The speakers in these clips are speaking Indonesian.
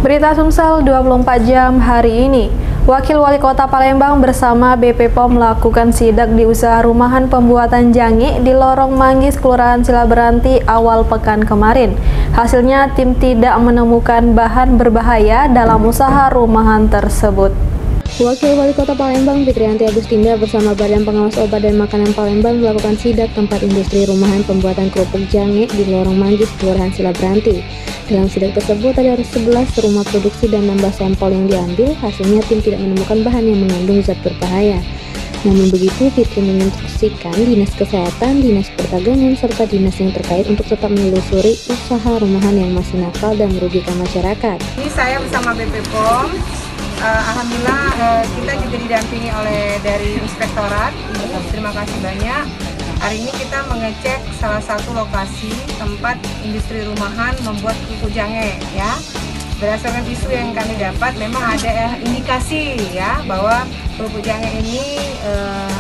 Berita Sumsel 24 jam hari ini. Wakil Wali Kota Palembang bersama BP POM melakukan sidak di usaha rumahan pembuatan jange di Lorong Manggis, Kelurahan Silaberanti awal pekan kemarin. Hasilnya tim tidak menemukan bahan berbahaya dalam usaha rumahan tersebut. Wakil Wali Kota Palembang Fitrianti Agustinda bersama Badan Pengawas Obat dan Makanan Palembang melakukan sidak tempat industri rumahan pembuatan kerupuk jange di Lorong Manggis, Kelurahan Silaberanti. Dalam sidak tersebut ada 11 rumah produksi dan 16 sampel yang diambil. Hasilnya tim tidak menemukan bahan yang mengandung zat berbahaya. Namun begitu, Fitri menginstruksikan Dinas Kesehatan, Dinas Perdagangan, serta dinas yang terkait untuk tetap menelusuri usaha rumahan yang masih nakal dan merugikan masyarakat. Ini saya bersama BP POM. Alhamdulillah kita juga didampingi oleh dari Inspektorat. Terima kasih banyak. Hari ini kita mengecek salah satu lokasi tempat industri rumahan membuat kerupuk jange ya. Berdasarkan isu yang kami dapat, memang ada indikasi ya bahwa kerupuk jange ini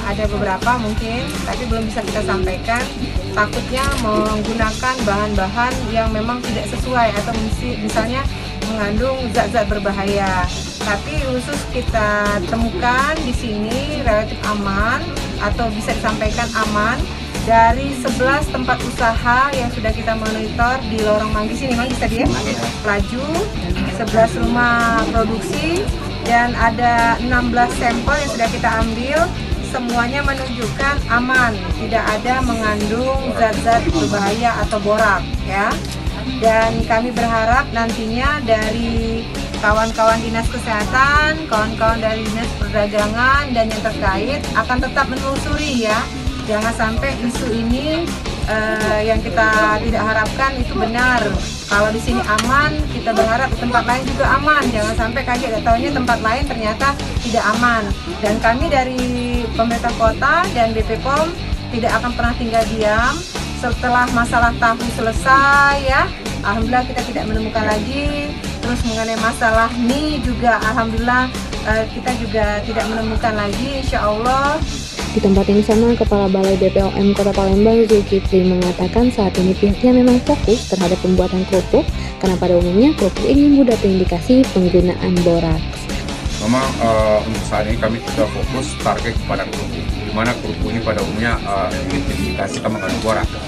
ada beberapa mungkin, tapi belum bisa kita sampaikan. Takutnya menggunakan bahan-bahan yang memang tidak sesuai atau misalnya mengandung zat-zat berbahaya. Tapi khusus kita temukan di sini relatif aman atau bisa disampaikan aman dari 11 tempat usaha yang sudah kita monitor di Lorong Manggis ini. Manggis tadi ya, Laju, 11 rumah produksi dan ada 16 sampel yang sudah kita ambil. Semuanya menunjukkan aman, tidak ada mengandung zat-zat berbahaya atau borak ya. Dan kami berharap nantinya dari kawan-kawan Dinas Kesehatan, kawan-kawan dari Dinas Perdagangan dan yang terkait akan tetap menelusuri ya. Jangan sampai isu ini yang kita tidak harapkan itu benar. Kalau di sini aman, kita berharap di tempat lain juga aman. Jangan sampai kaget tahunya tempat lain ternyata tidak aman. Dan kami dari pemerintah kota dan BP POM tidak akan pernah tinggal diam. Setelah masalah tahu selesai ya, alhamdulillah kita tidak menemukan lagi. Terus mengenai masalah mie juga alhamdulillah kita juga tidak menemukan lagi, insya Allah. Di tempat yang sama, Kepala Balai BPOM Kota Palembang Zulkifli mengatakan saat ini pihaknya memang fokus terhadap pembuatan kerupuk karena pada umumnya kerupuk ini mudah terindikasi penggunaan boraks. Memang untuk saat ini kami sudah fokus target kepada kerupuk, di mana kerupuk ini pada umumnya terindikasi mengandung boraks.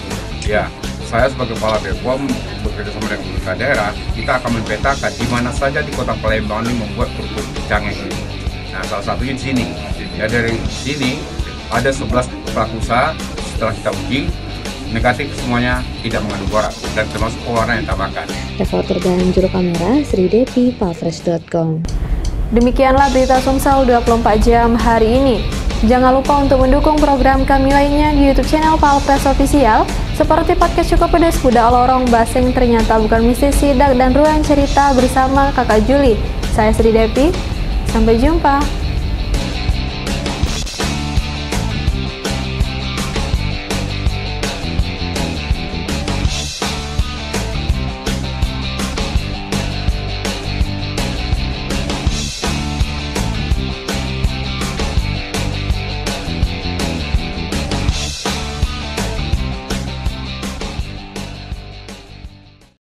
Ya, saya sebagai Kepala BPOM bekerja sama dengan pemerintah daerah, kita akan memetakan di mana saja di Kota Palembang ini membuat kerupuk jange ini. Nah, salah satunya di sini. Ya, dari sini ada 11 pelaku usaha setelah kita uji negatif semuanya tidak mengandung boraks dan termasuk pewarna yang tambahkan. Reporter dan juru kamera Sri Devi, palfresh.com. Demikianlah berita Sumsel 24 jam hari ini. Jangan lupa untuk mendukung program kami lainnya di YouTube channel Palfresh Official seperti podcast Cukup Pedas, Kuda Lorong, Basing Ternyata Bukan Misi, Sidak, dan Ruang Cerita bersama Kakak Juli. Saya Sri Devi, sampai jumpa.